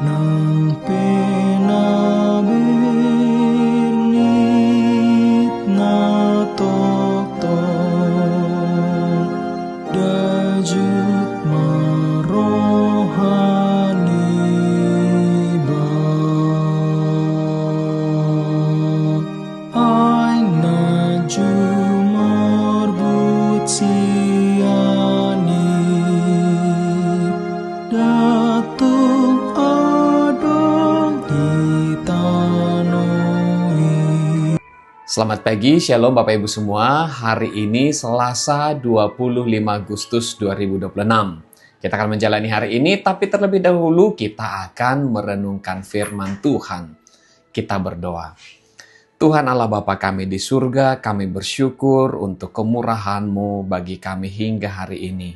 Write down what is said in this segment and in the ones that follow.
ng pinabilit na toktok, dadyut marohani ba ay nadyumarbut siyani datung adong ditanoi. Selamat pagi, Shalom Bapak Ibu semua. Hari ini Selasa 25 Agustus 2026. Kita akan menjalani hari ini, tapi terlebih dahulu kita akan merenungkan firman Tuhan. Kita berdoa. Tuhan Allah Bapa kami di surga, kami bersyukur untuk kemurahan-Mu bagi kami hingga hari ini.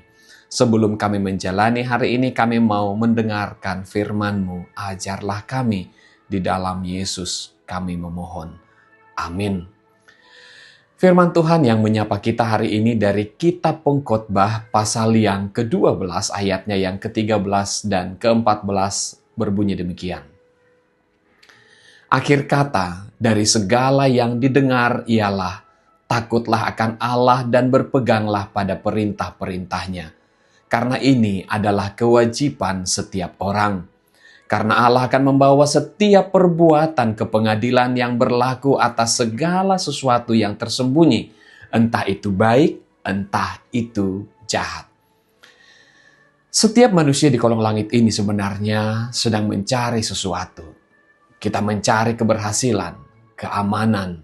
Sebelum kami menjalani hari ini, kami mau mendengarkan firman-Mu. Ajarlah kami di dalam Yesus, kami memohon. Amin. Firman Tuhan yang menyapa kita hari ini dari Kitab Pengkhotbah pasal yang ke-12 ayatnya yang ke-13 dan ke-14 berbunyi demikian. Akhir kata dari segala yang didengar ialah takutlah akan Allah dan berpeganglah pada perintah-perintahnya. Karena ini adalah kewajiban setiap orang. Karena Allah akan membawa setiap perbuatan ke pengadilan yang berlaku atas segala sesuatu yang tersembunyi, entah itu baik, entah itu jahat. Setiap manusia di kolong langit ini sebenarnya sedang mencari sesuatu. Kita mencari keberhasilan, keamanan,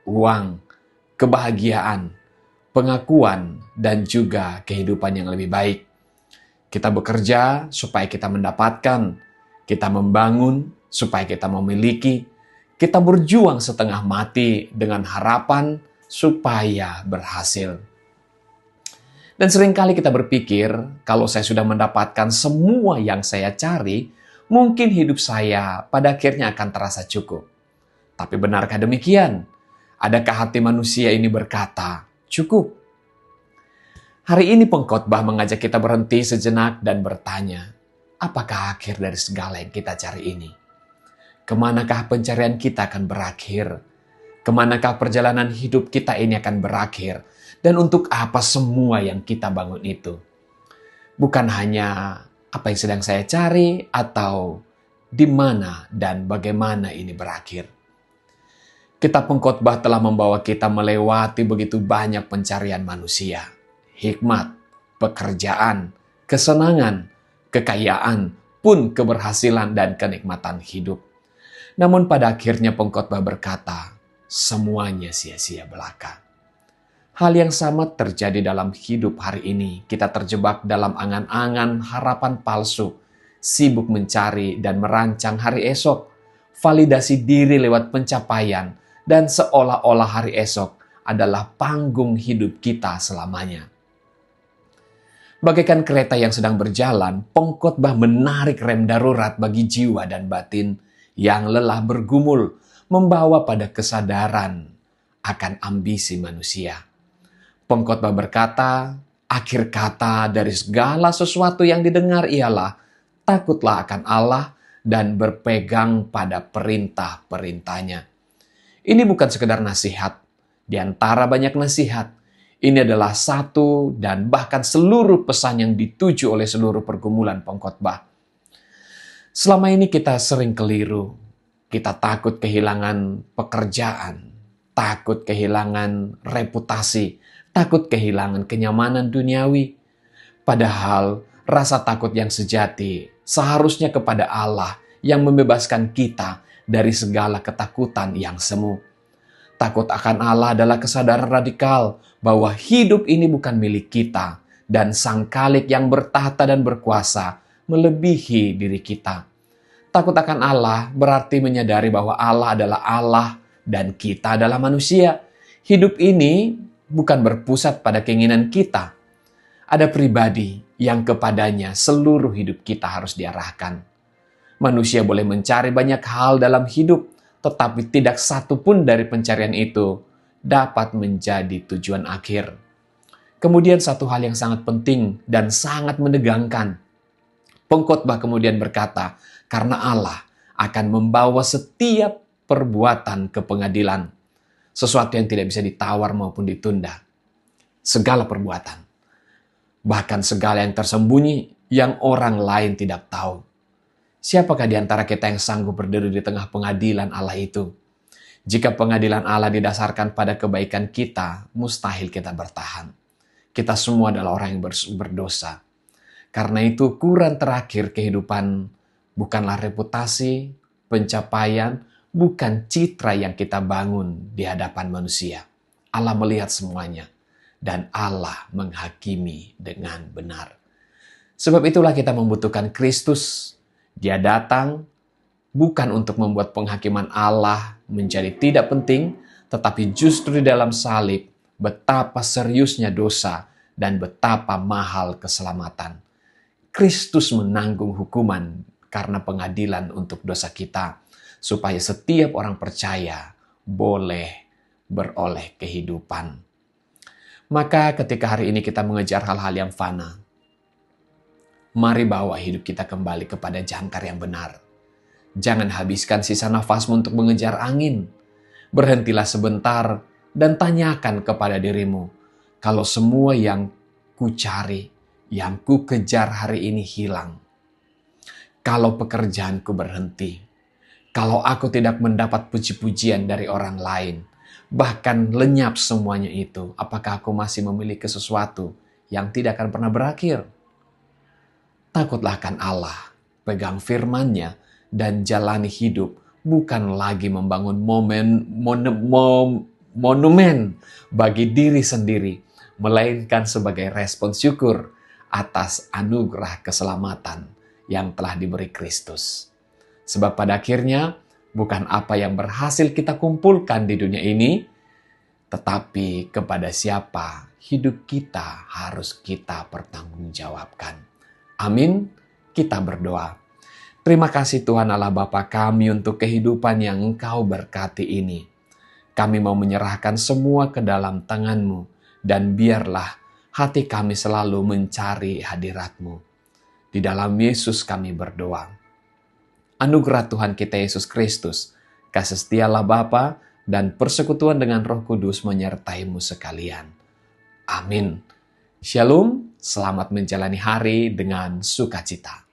uang, kebahagiaan, pengakuan, dan juga kehidupan yang lebih baik. Kita bekerja supaya kita mendapatkan, kita membangun supaya kita memiliki, kita berjuang setengah mati dengan harapan supaya berhasil. Dan seringkali kita berpikir, kalau saya sudah mendapatkan semua yang saya cari, mungkin hidup saya pada akhirnya akan terasa cukup. Tapi benarkah demikian? Adakah hati manusia ini berkata, cukup? Hari ini pengkhotbah mengajak kita berhenti sejenak dan bertanya, apakah akhir dari segala yang kita cari ini? Kemanakah pencarian kita akan berakhir? Kemanakah perjalanan hidup kita ini akan berakhir? Dan untuk apa semua yang kita bangun itu? Bukan hanya apa yang sedang saya cari atau di mana dan bagaimana ini berakhir. Kitab Pengkhotbah telah membawa kita melewati begitu banyak pencarian manusia. Hikmat, pekerjaan, kesenangan, kekayaan, pun keberhasilan dan kenikmatan hidup. Namun pada akhirnya pengkhotbah berkata, semuanya sia-sia belaka. Hal yang sama terjadi dalam hidup hari ini. Kita terjebak dalam angan-angan harapan palsu, sibuk mencari dan merancang hari esok, validasi diri lewat pencapaian, dan seolah-olah hari esok adalah panggung hidup kita selamanya. Bagaikan kereta yang sedang berjalan, pengkhotbah menarik rem darurat bagi jiwa dan batin yang lelah bergumul, membawa pada kesadaran akan ambisi manusia. Pengkhotbah berkata, akhir kata dari segala sesuatu yang didengar ialah takutlah akan Allah dan berpegang pada perintah-perintahnya. Ini bukan sekedar nasihat, di antara banyak nasihat. Ini adalah satu dan bahkan seluruh pesan yang dituju oleh seluruh pergumulan pengkhotbah. Selama ini kita sering keliru. Kita takut kehilangan pekerjaan, takut kehilangan reputasi, takut kehilangan kenyamanan duniawi. Padahal rasa takut yang sejati seharusnya kepada Allah yang membebaskan kita dari segala ketakutan yang semu. Takut akan Allah adalah kesadaran radikal bahwa hidup ini bukan milik kita dan Sang Khalik yang bertahta dan berkuasa melebihi diri kita. Takut akan Allah berarti menyadari bahwa Allah adalah Allah dan kita adalah manusia. Hidup ini bukan berpusat pada keinginan kita. Ada pribadi yang kepadanya seluruh hidup kita harus diarahkan. Manusia boleh mencari banyak hal dalam hidup, tetapi tidak satu pun dari pencarian itu dapat menjadi tujuan akhir. Kemudian satu hal yang sangat penting dan sangat menegangkan. Pengkhotbah kemudian berkata, Karena Allah akan membawa setiap perbuatan ke pengadilan. Sesuatu yang tidak bisa ditawar maupun ditunda. Segala perbuatan. Bahkan segala yang tersembunyi yang orang lain tidak tahu. Siapakah di antara kita yang sanggup berdiri di tengah pengadilan Allah itu? Jika pengadilan Allah didasarkan pada kebaikan kita, mustahil kita bertahan. Kita semua adalah orang yang berdosa. Karena itu ukuran terakhir kehidupan bukanlah reputasi, pencapaian, bukan citra yang kita bangun di hadapan manusia. Allah melihat semuanya dan Allah menghakimi dengan benar. Sebab itulah kita membutuhkan Kristus. Dia datang bukan untuk membuat penghakiman Allah menjadi tidak penting, tetapi justru di dalam salib betapa seriusnya dosa dan betapa mahal keselamatan. Kristus menanggung hukuman karena pengadilan untuk dosa kita, supaya setiap orang percaya boleh beroleh kehidupan. Maka ketika hari ini kita mengejar hal-hal yang fana, mari bawa hidup kita kembali kepada jangkar yang benar. Jangan habiskan sisa nafasmu untuk mengejar angin. Berhentilah sebentar dan tanyakan kepada dirimu, kalau semua yang ku cari, yang ku kejar hari ini hilang. Kalau pekerjaanku berhenti, kalau aku tidak mendapat puji-pujian dari orang lain, bahkan lenyap semuanya itu, apakah aku masih memiliki sesuatu yang tidak akan pernah berakhir? Takutlah akan Allah, pegang firman-Nya, dan jalani hidup bukan lagi membangun monumen bagi diri sendiri, melainkan sebagai respons syukur atas anugerah keselamatan yang telah diberi Kristus. Sebab pada akhirnya bukan apa yang berhasil kita kumpulkan di dunia ini, tetapi kepada siapa hidup kita harus kita pertanggungjawabkan. Amin. Kita berdoa. Terima kasih Tuhan Allah Bapa kami untuk kehidupan yang Engkau berkati ini. Kami mau menyerahkan semua ke dalam tangan-Mu, dan biarlah hati kami selalu mencari hadirat-Mu. Di dalam Yesus kami berdoa. Anugerah Tuhan kita Yesus Kristus, kasih setia Allah Bapa, dan persekutuan dengan Roh Kudus menyertai-mu sekalian. Amin. Shalom, selamat menjalani hari dengan sukacita.